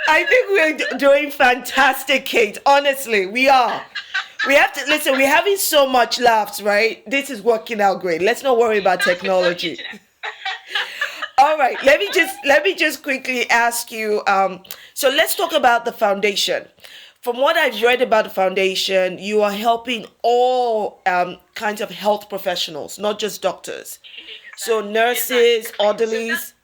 I think we're doing fantastic, Kate. Honestly, we are. We have to listen. We're having so much laughs, right? This is working out great. Let's not worry about That's what love you technology. to know. All right. Let me just quickly ask you. So let's talk about the foundation. From what I've Sure. read about the foundation, you are helping all kinds of health professionals, not just doctors. So nurses, Exactly. So that orderlies.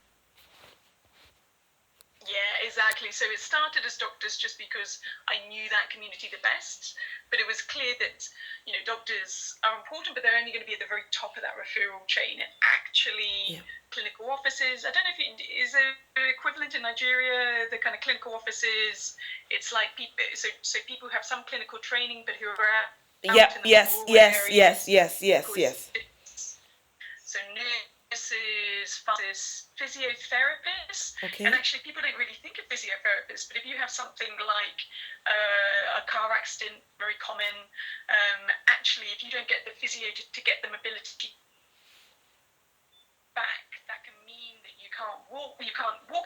Yeah, exactly. So it started as doctors just because I knew that community the best. But it was clear that, doctors are important, but they're only going to be at the very top of that referral chain. And actually, Yeah. clinical offices, I don't know if is there an equivalent in Nigeria, the kind of clinical offices. It's like people, so people who have some clinical training, but who are out Yep. in the more Yes. rural Yes. Yes. areas. Yes. Clinical Yes. Yes. so nurses, pharmacists, physiotherapists, and Okay. actually people don't really think of physiotherapists, but if you have something like a car accident, very common, actually if you don't get the physio to get the mobility back, that can mean that you can't walk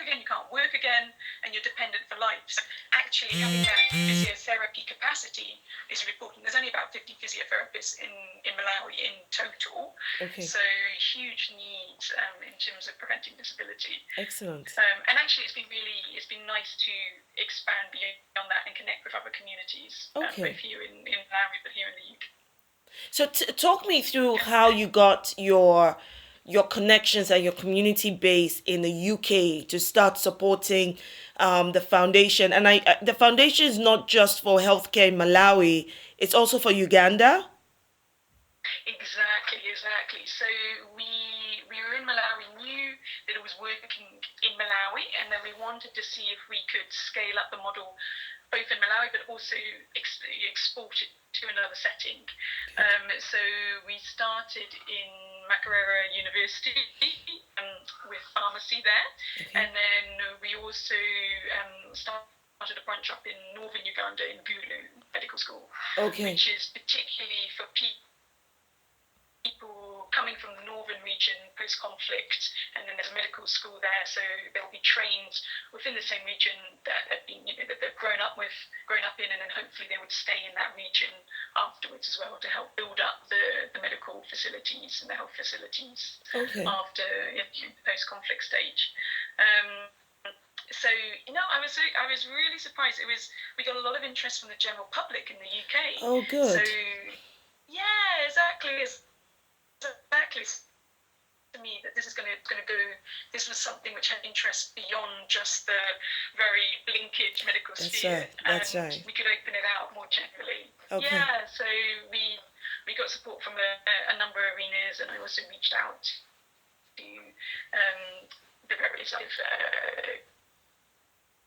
again, you can't work again, and you're dependent for life. So actually having that physiotherapy capacity is important. There's only about 50 physiotherapists in Malawi in total, Okay. so huge need in terms of preventing disability. Excellent. And actually it's been nice to expand beyond that and connect with other communities, Okay. both here in Malawi but here in the UK. So talk me through how you got your connections and your community base in the UK to start supporting the foundation. And the foundation is not just for healthcare in Malawi; it's also for Uganda. Exactly. So we were in Malawi, knew that it was working in Malawi, and then we wanted to see if we could scale up the model both in Malawi but also export it to another setting. So we started in Makerere University with pharmacy there, Okay. and then we also started a branch up in northern Uganda in Gulu Medical School, Okay. which is particularly for people coming from the northern region post-conflict, and then there's a medical school there, so they'll be trained within the same region that they've been, that they've grown up in, and then hopefully they would stay in that region afterwards as well to help build up the medical facilities and the health facilities Okay. after the post-conflict stage. So I was really surprised. We got a lot of interest from the general public in the UK. Oh, So good. yeah, exactly to me that this is going to go. This was something which had interest beyond just the very linkage medical That's sphere, right. That's and right. we could open it out more generally. Okay. Yeah, so we got support from a number of arenas, and I also reached out to the various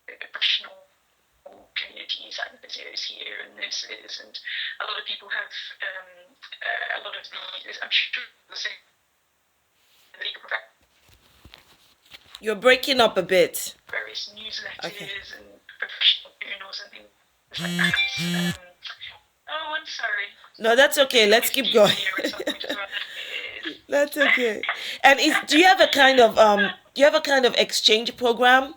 professional communities like the physios here and nurses, and a lot of people have a lot of the, I'm sure the same, the legal profession, You're breaking up a bit. various Okay. newsletters and professional journals and things like that. Oh, I'm sorry. No, that's okay. Let me Let's keep speak going. here at some point as well. That's okay. And do you have a kind of exchange program?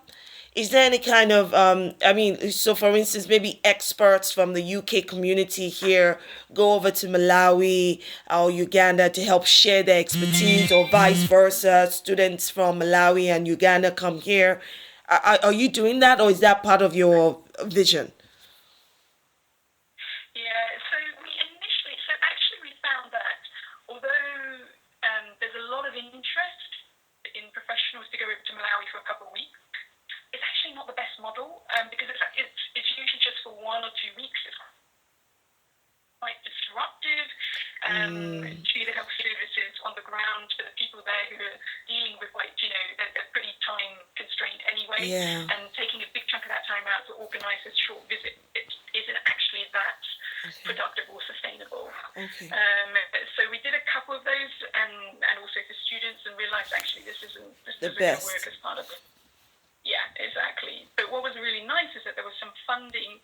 Is there any kind of I mean, so for instance, maybe experts from the UK community here go over to Malawi or Uganda to help share their expertise, or vice versa, students from Malawi and Uganda come here. Are you doing that, or is that part of your vision? Yeah, so actually we found that although there's a lot of interest in professionals to go over to Malawi for a couple of weeks, it's actually not the best model, because it's usually just for 1 or 2 weeks. It's quite disruptive to the health services on the ground, for the people there who are dealing with they're pretty time constrained anyway, Yeah. and taking a big chunk of that time out to organise a short visit isn't actually that Okay. productive or sustainable. Okay. So we did a couple of those, and also for students, and realised actually this The isn't going to best. work as part of it. Yeah, exactly. But what was really nice is that there was some funding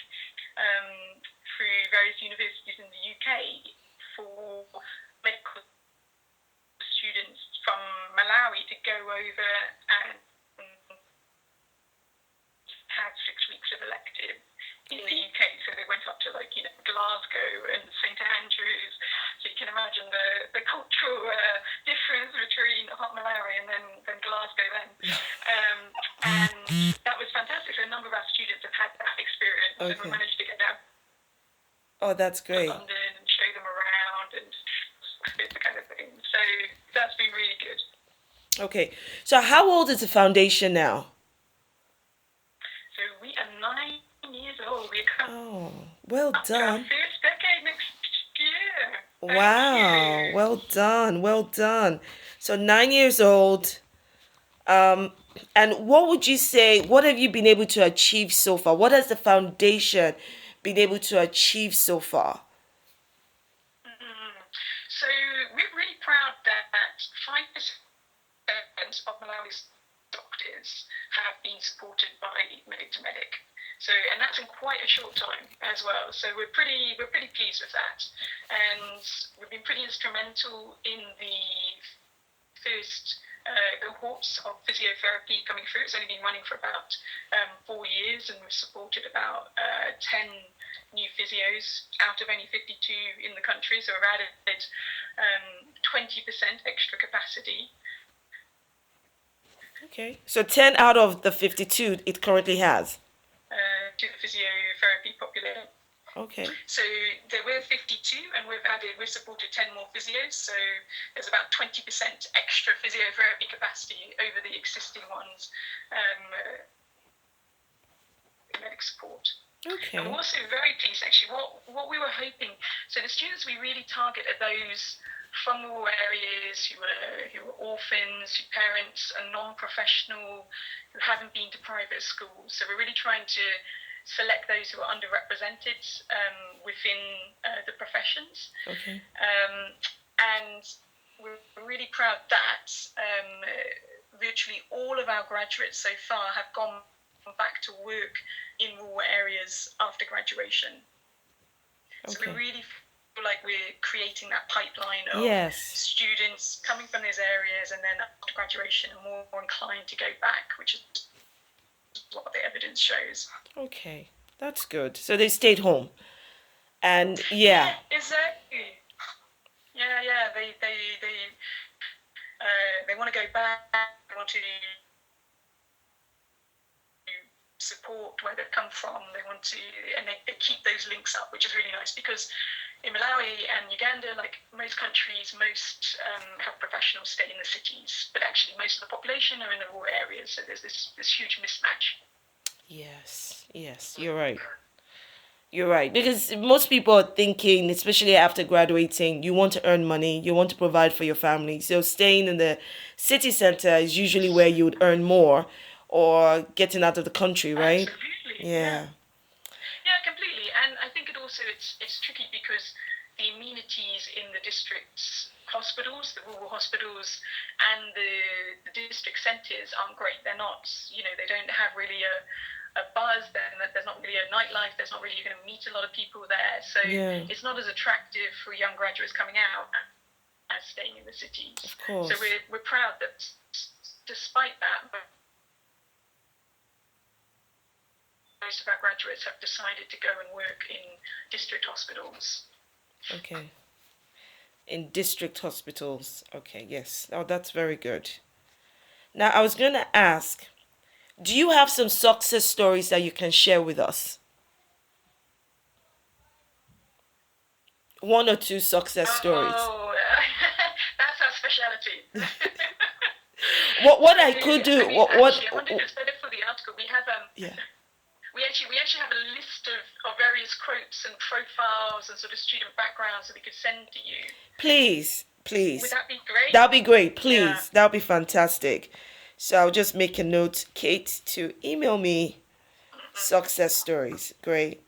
through various universities in the UK for medical students from Malawi to go over and have 6 weeks perspective in the UK. So they went up to Glasgow and St Andrews. So you can imagine the cultural difference between Hot Malawi and then Glasgow then. And that was fantastic. So a number of our students have had that experience and we managed to get down Oh, that's to great. London and show them around and this kind of thing. So that's been really good. Okay. So how old is the foundation now? So we are 9 years old. We're coming Oh, well up to our done. first decade next year. Thank Wow, you. well done, well done. So 9 years old. Um, and what would you say, what have you been able to achieve so far? What has the foundation been able to achieve so far? So we're really proud that 5% of Malawi's doctors have been supported by Medic to Medic. So, and that's in quite a short time as well. So we're pretty pleased with that, and we've been pretty instrumental in the first cohorts of physiotherapy coming through. It's only been running for about 4 years, and we've supported about 10 new physios out of only 52 in the country. So we've added 20% extra capacity. Okay. So 10 out of the 52 it currently has. To the physiotherapy population. Okay. So there were 52, and we've supported 10 more physios. So there's about 20% extra physiotherapy capacity over the existing ones. Medic support. Okay. And we're also very pleased, actually. What we were hoping. So the students we really target are those from rural areas who are orphans, whose parents are non-professional, who haven't been to private schools. So we're really trying to select those who are underrepresented within the professions. Okay. And we're really proud that virtually all of our graduates so far have gone back to work in rural areas after graduation. So we really feel like we're creating that pipeline of students coming from those areas and then after graduation are more inclined to go back, which is what the evidence shows. Okay, that's good. So they stayed home, and yeah. Exactly. Yeah. They want to go back. They want to support where they've come from. They want to, and they keep those links up, which is really nice because in Malawi and Uganda, like most countries, most health professionals stay in the cities, but actually most of the population are in the rural areas. So there's this huge mismatch. Yes, you're right. You're right. Because most people are thinking, especially after graduating, you want to earn money, you want to provide for your family. So staying in the city center is usually where you would earn more or getting out of the country, right? Absolutely. Yeah. Yeah, completely. And I think it's tricky because the amenities in the district's hospitals, the rural hospitals, and the district centres aren't great. They're not, they don't have really a buzz. There's not really a nightlife. There's not really, you're going to meet a lot of people there. So it's not as attractive for young graduates coming out as staying in the cities. Of course. So we're proud that despite that, most of our graduates have decided to go and work in district hospitals. Okay. In district hospitals. Okay, yes. Oh, that's very good. Now, I was going to ask, do you have some success stories that you can share with us? One or two success stories. Oh, that's our specialty. What I could do, I wanted to say that for the article. We have We actually have a list of various quotes and profiles and sort of student backgrounds that we could send to you. Please. Would that be great? That'll be great. Please. Yeah. That'll be fantastic. So I'll just make a note, Kate, to email me success stories. Great.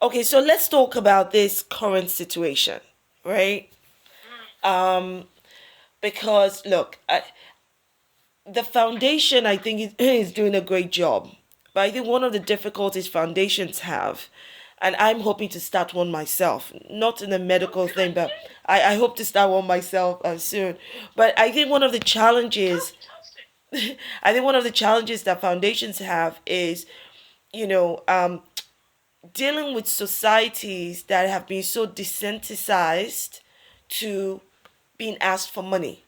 Okay, so let's talk about this current situation, right? Because look, the foundation, I think, is doing a great job. But I think one of the difficulties foundations have, and I'm hoping to start one myself, not in a medical thing, but I hope to start one myself soon. But I think one of the challenges, I think one of the challenges that foundations have is you know, dealing with societies that have been so desensitized to being asked for money.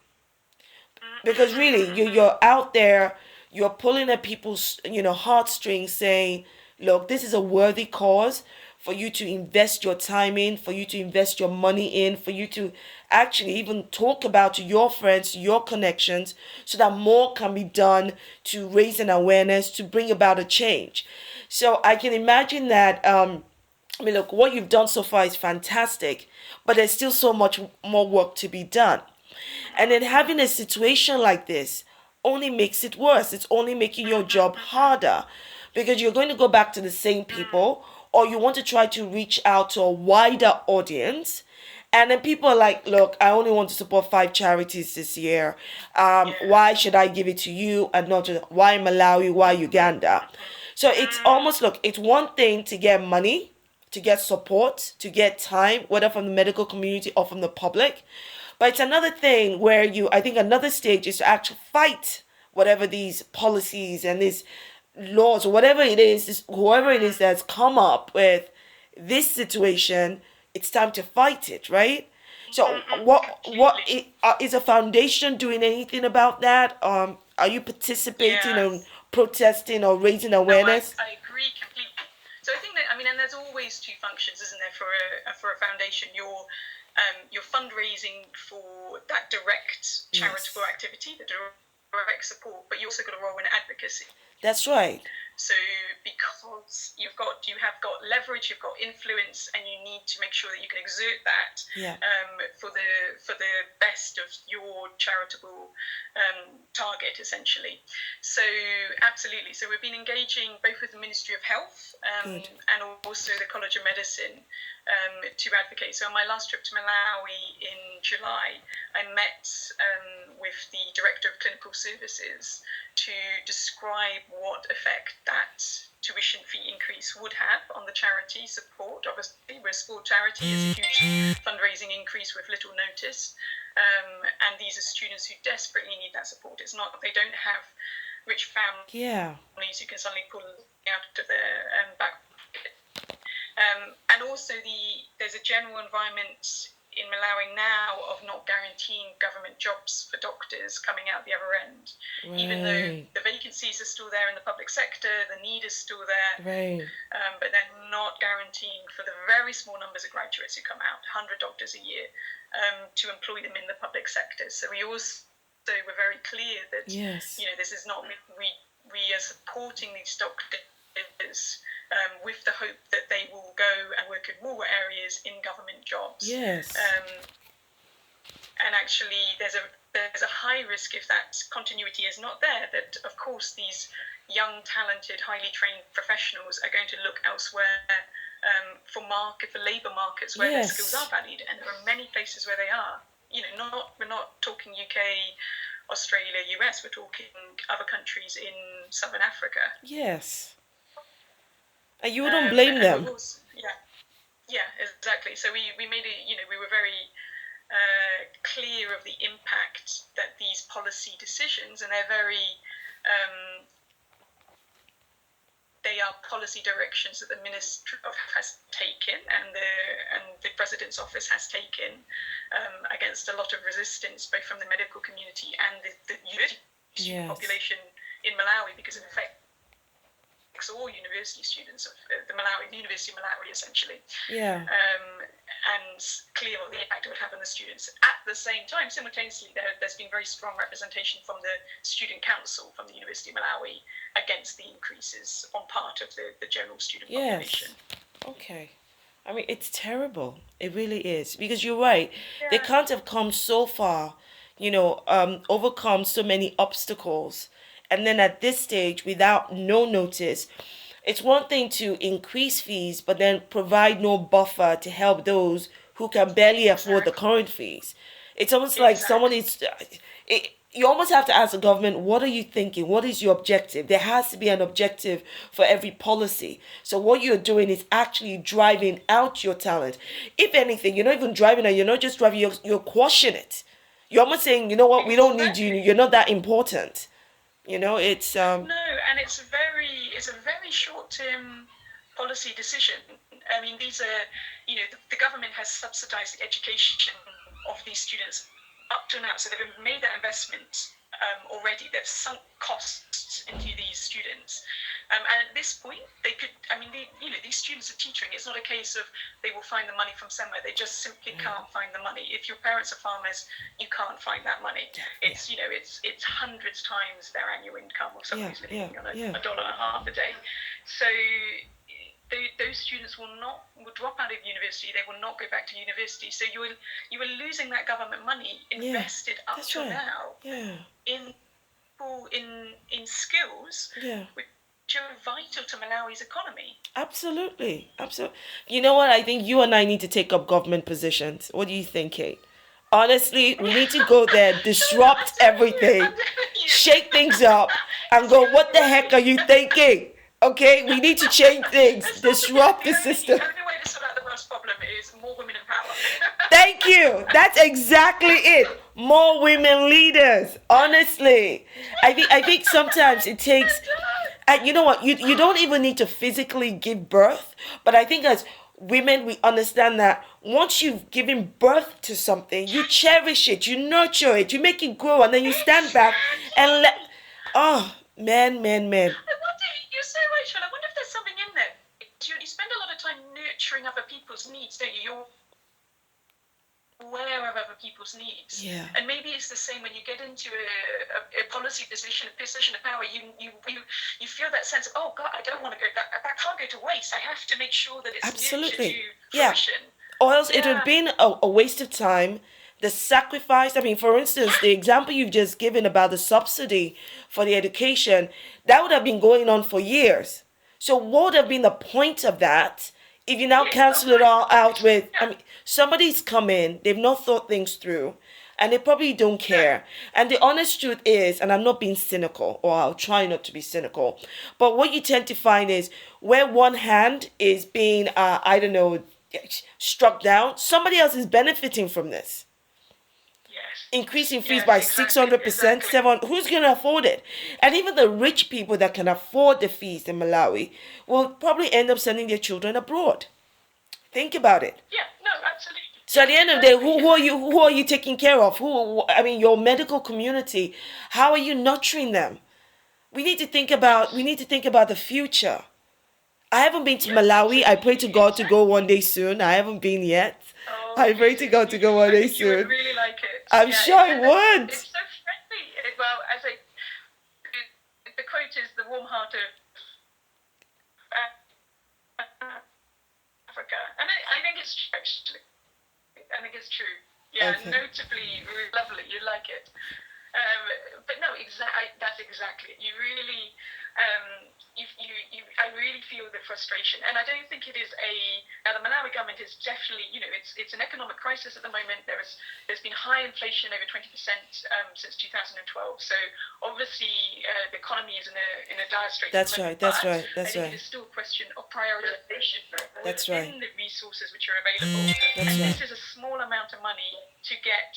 Because really, you're out there, you're pulling at people's, heartstrings, saying, look, this is a worthy cause for you to invest your time in, for you to invest your money in, for you to actually even talk about to your friends, your connections, so that more can be done to raise an awareness, to bring about a change. So I can imagine that, I mean, look, what you've done so far is fantastic, but there's still so much more work to be done. And then having a situation like this only makes it worse. It's only making your job harder, because you're going to go back to the same people, or you want to try to reach out to a wider audience. And then people are like, look, I only want to support five charities this year. Why should I give it to you and not to, why Malawi, why Uganda? So it's almost, look, it's one thing to get money, to get support, to get time, whether from the medical community or from the public. But it's another thing where I think another stage is to actually fight whatever these policies and these laws or whatever it is, whoever it is that's come up with this situation, it's time to fight it, right? So is a foundation doing anything about that? Are you participating in Yes. protesting or raising No, awareness? I agree completely. So I think that, I mean, and there's always two functions, isn't there, for a foundation? You're fundraising for that direct Yes, charitable activity, the direct support, but you also got a role in advocacy. that's right. So because you have got leverage, you've got influence, and you need to make sure that you can exert that Yeah. for the best of your charitable target, essentially. So absolutely. So we've been engaging both with the Ministry of Health Good. and also the College of Medicine to advocate. So on my last trip to Malawi in July, I met with the Director of Clinical Services to describe what effect that tuition fee increase would have on the charity support. Obviously, we're a small charity, it's a huge fundraising increase with little notice. And these are students who desperately need that support. It's not, they don't have rich Yeah. families who can suddenly pull out of their back pocket. And also, there's a general environment in Malawi now of not guaranteeing government jobs for doctors coming out the other end. Even though Right. the vacancies are still there in the public sector, the need is still there, Right. but they're not guaranteeing for the very small numbers of graduates who come out, 100 doctors a year, to employ them in the public sector. So we also were very clear that Yes. this is not we are supporting these doctors with the hope that they will go and work in rural areas in government jobs. Yes. And actually, there's a high risk if that continuity is not there. That of course these young, talented, highly trained professionals are going to look elsewhere for labour markets where their skills are valued, and there are many places where they are. We're not talking UK, Australia, US. We're talking other countries in Southern Africa. Yes. And you wouldn't blame them. Yeah, exactly. So we made it. We were very clear of the impact that these policy decisions, and they are policy directions that the Ministry of Health has taken and the President's office has taken against a lot of resistance, both from the medical community and the university population in Malawi, because it affects all university students of the University of Malawi, essentially. Yeah. And clear what the impact it would have on the students. At the same time, simultaneously, there's been very strong representation from the Student Council from the University of Malawi against the increases on part of the general student population. Okay. I mean, it's terrible. It really is. Because you're right. They can't have come so far, overcome so many obstacles. And then at this stage, without no notice, it's one thing to increase fees, but then provide no buffer to help those who can barely afford the current fees. It's almost like someone is. You almost have to ask the government, what are you thinking? What is your objective? There has to be an objective for every policy. So what you're doing is actually driving out your talent. If anything, you're not even driving it. You're not just driving. You're quashing it. You're almost saying, you know what? We don't need you. You're not that important. It's No, and it's a very very short-term policy decision. I mean, these are, the government has subsidized the education of these students up to now, so they've made that investment already. They've sunk costs into these students. And at this point, they could, these students are teaching. It's not a case of they will find the money from somewhere. They just simply can't find the money. If your parents are farmers, you can't find that money. It's, it's hundreds times their annual income of someone who's living on $1.50 a day. So those students will drop out of university. They will not go back to university. So you are losing that government money invested up to now in skills which are vital to Malawi's economy. Absolutely. You know what? I think you and I need to take up government positions. What do you think, Kate? Honestly, we need to go there, disrupt everything, shake things up, and go, what the heck are you thinking? Okay, we need to change things, disrupt the system. The only way to sort out the world's problem is more women in power. Thank you. That's exactly it. More women leaders. Honestly, I think sometimes it takes. And you know what? You don't even need to physically give birth, but I think as women we understand that once you've given birth to something, you cherish it, you nurture it, you make it grow, and then you stand back and let. Oh man. You're so right, Sean. I wonder if there's something in there. You spend a lot of time nurturing other people's needs, don't you? You're aware of other people's needs. Yeah. And maybe it's the same when you get into a policy position, a position of power. You feel that sense of, oh God, I don't want to go. That can't go to waste. I have to make sure that it's Absolutely. nurtured to fruition. Or else it would have been a waste of time. The sacrifice, for instance, the example you've just given about the subsidy for the education, that would have been going on for years. So what would have been the point of that if you now cancel it all out with, somebody's come in, they've not thought things through, and they probably don't care. And the honest truth is, and I'm not being cynical, or I'll try not to be cynical, but what you tend to find is where one hand is being, struck down, somebody else is benefiting from this. Increasing fees by 600%, 700, who's going to afford it? And even the rich people that can afford the fees in Malawi will probably end up sending their children abroad. Think about it. Yeah, no, absolutely. So at the end of the day, who are you taking care of? Your medical community, how are you nurturing them? We need to think about the future. I haven't been to Malawi. I pray to God to go one day soon. I haven't been yet. I pray to God to go one day soon. You would really like it. I'm sure I would. It's so friendly. Well, the quote is the warm heart of Africa, and I think it's true. Actually, I think it's true. Yeah, okay. Notably lovely. You like it, but no, that's exactly it. You really. I really feel the frustration, and I don't think it is now the Malawi government is definitely, it's an economic crisis at the moment. There's been high inflation, over 20% since 2012. So obviously the economy is in a dire state. That's right. It's still a question of prioritization within the resources which are available. This is a small amount of money to get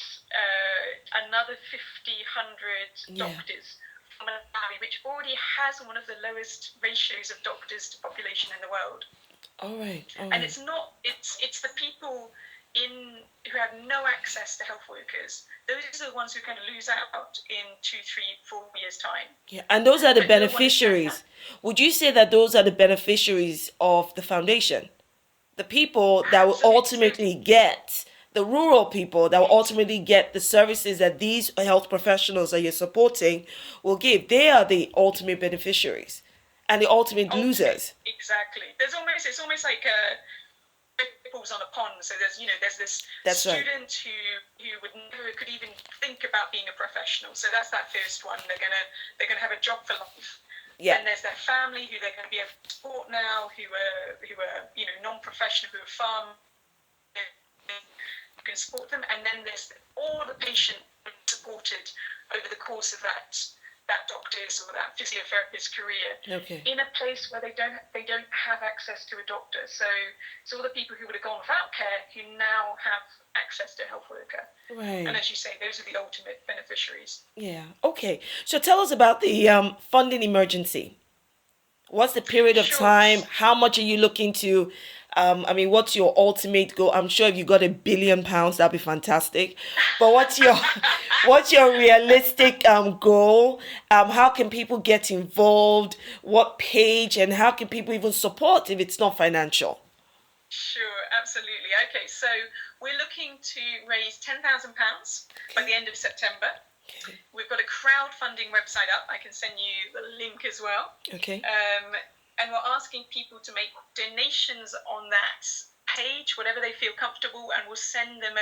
another 100 doctors. Malawi, which already has one of the lowest ratios of doctors to population in the world. All right. And it's the people who have no access to health workers. Those are the ones who are going to lose out in 2, 3, 4 years' time. Yeah, and those are the beneficiaries. Would you say that those are the beneficiaries of the foundation? The people that will ultimately get, the rural people that will ultimately get the services that these health professionals that you're supporting will give. They are the ultimate beneficiaries and the ultimate losers. Exactly. It's almost like ripples on a pond. So there's this student who could even think about being a professional. So that's that first one. They're gonna have a job for life. Yeah. And there's their family who they're going to be able to support now, who are non-professional, who are farm. Can support them, and then there's all the patient supported over the course of that doctor's or that physiotherapist's career in a place where they don't have access to a doctor. So all the people who would have gone without care who now have access to a health worker. Right. And as you say, those are the ultimate beneficiaries. Yeah. Okay. So tell us about the funding emergency. What's the period of Sure. time? How much are you looking to? I mean, what's your ultimate goal? I'm sure if you got £1 billion, that'd be fantastic. But what's your what's your realistic goal? How can people get involved? What page and how can people even support if it's not financial? Sure, absolutely. Okay, so we're looking to raise £10,000 by the end of September. Okay. We've got a crowdfunding website up. I can send you the link as well. Okay. And we're asking people to make donations on that page, whatever they feel comfortable, and we'll send them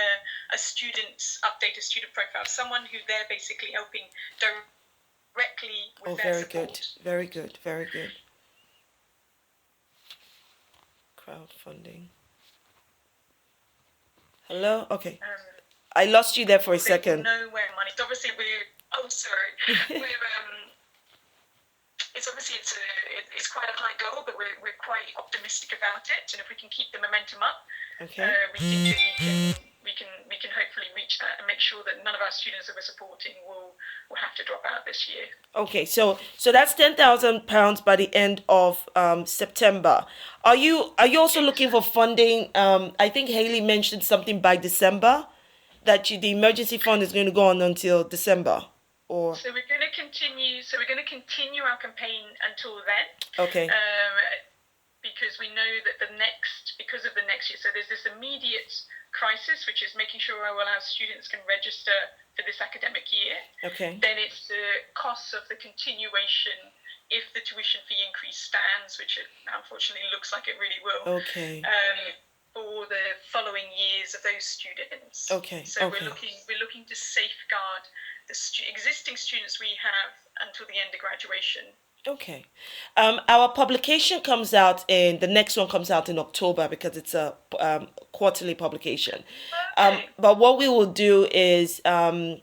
a student's update, a student profile, someone who they're basically helping directly with Oh, their very support. good. Very good. Very good. Crowdfunding. Hello? Okay. I lost you there for a They second. know where money. Obviously, oh, sorry. It's quite a high goal, but we're quite optimistic about it. And if we can keep the momentum up, Okay. we think that we can hopefully reach that and make sure that none of our students that we're supporting will have to drop out this year. Okay, so that's £10,000 by the end of September. Are you also looking for funding? I think Haley mentioned something by December that the emergency fund is going to go on until December, or So we're going to continue. So we're going to continue our campaign until then. okay, Because we know that because of the next year, so there's this immediate crisis, which is making sure all our students can register for this academic year. okay, Then it's the costs of the continuation if the tuition fee increase stands, which it unfortunately looks like it really will. okay, For the following years of those students. okay, So okay. we're looking to safeguard the existing students we have until the end of graduation. Okay. Our publication comes out the next one comes out in October because it's a quarterly publication. Okay. But what we will do in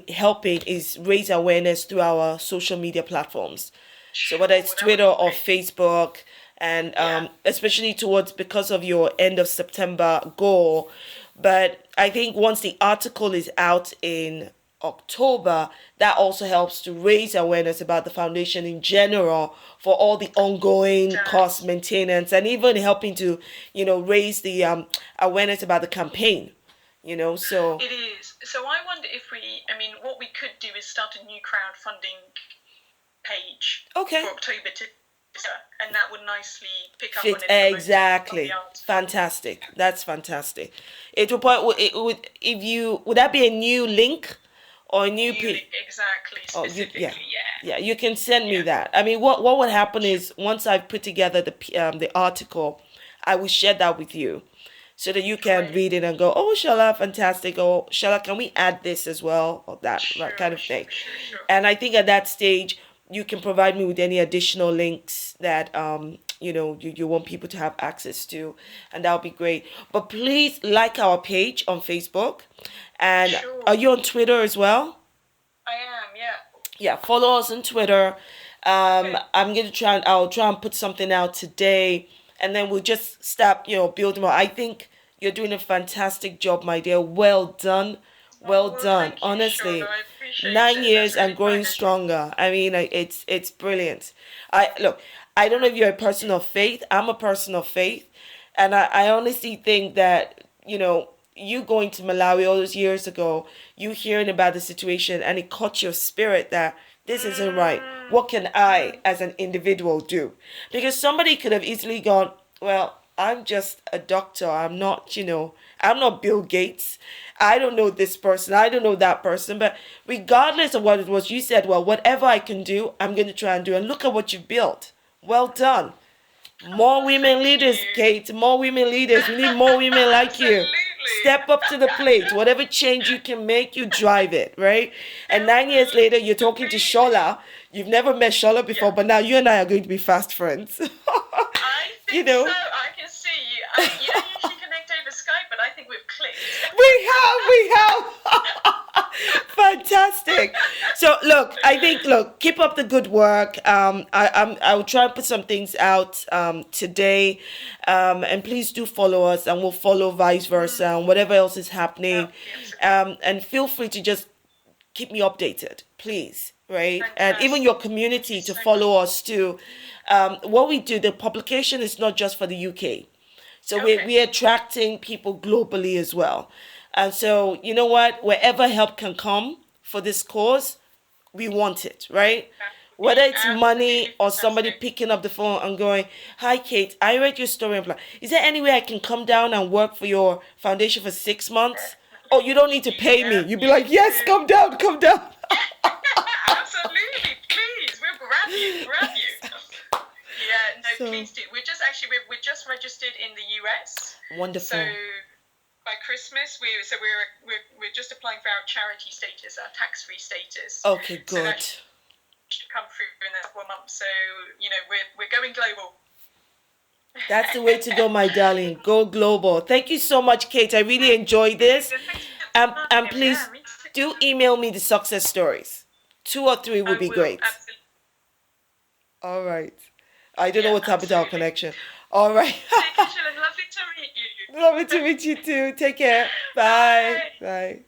helping is raise awareness through our social media platforms. So whether it's Sure, that Twitter would be or great. Facebook, and especially because of your end of September goal. But I think once the article is out in October, that also helps to raise awareness about the foundation in general for all the ongoing cost maintenance and even helping to, raise the awareness about the campaign, so. It is. So I wonder what we could do is start a new crowdfunding page Okay. for October to and that would nicely pick up Fit on it. exactly. Fantastic. That's fantastic. It will point. It would if you would that be a new link or a new page? Exactly. Oh, Specifically, yeah. Yeah, you can send me that. I mean, what would happen is once I've put together the article, I will share that with you, so that you can Great. read it and go, oh, Shala, fantastic. Or Shala, can we add this as well, or that Sure, kind of thing. Sure. And I think at that stage, you can provide me with any additional links that you want people to have access to, and that'll be great. But please like our page on Facebook, and Sure. are you on Twitter as well? I am, yeah. Yeah, follow us on Twitter. Okay. I'll try and put something out today, and then we'll just start, building more. I think you're doing a fantastic job, my dear. Well done. Well done. Thank you, Honestly, Shona. I appreciate 9 years That's and really growing kind of you. stronger. I mean, it's brilliant. I don't know if you're a person of faith. I'm a person of faith, and I honestly think that you going to Malawi all those years ago, you hearing about the situation, and it caught your spirit that this isn't right. What can I, as an individual, do? Because somebody could have easily gone, well, I'm just a doctor. I'm not Bill Gates. I don't know this person. I don't know that person. But regardless of what it was, you said, well, whatever I can do, I'm going to try and do. And look at what you've built. Well done. More women leaders, Kate. More women leaders. We need more women like you. Absolutely. Step up to the plate. Whatever change you can make, you drive it, right? And 9 years later, you're talking to Shola. You've never met Shola before, but now you and I are going to be fast friends. I think so. I can see you. You don't usually connect over Skype, but I think we've clicked. We have. Fantastic. So keep up the good work. I will try and put some things out today, and please do follow us, and we'll follow vice versa, and whatever else is happening. And feel free to just keep me updated, please. right? And even your Fantastic. Thank you community to so much. follow us too. What we do, the publication is not just for the UK. So Okay. we're attracting people globally as well. And so, you know what? Wherever help can come for this cause, we want it, right? That would Whether be it's money absolutely or somebody fantastic. picking up the phone and going, "Hi, Kate, I read your story and blah. Is there any way I can come down and work for your foundation for 6 months? Oh, you don't need to pay me." Yeah, You'd be you like, "Yes, do. come down, come down." Absolutely, please. We'll grab you, grab you. Yeah, no, So please do. We're just registered in the US. So wonderful. by Christmas, we're just applying for our charity status, our tax-free status. Okay, So that good. should come through in a couple of months. So we're going global. That's the way to go, my darling. Go global. Thank you so much, Kate. I really enjoyed this. Thanks for And your time. Yeah, please me too. do email me the success stories. 2 or 3 I would be will great. absolutely. All right. I don't know Yeah, what's happened to our absolutely. connection. All right. Take care, Sheila. Lovely to meet you. Lovely to meet you too. Take care. Bye. Bye. Bye.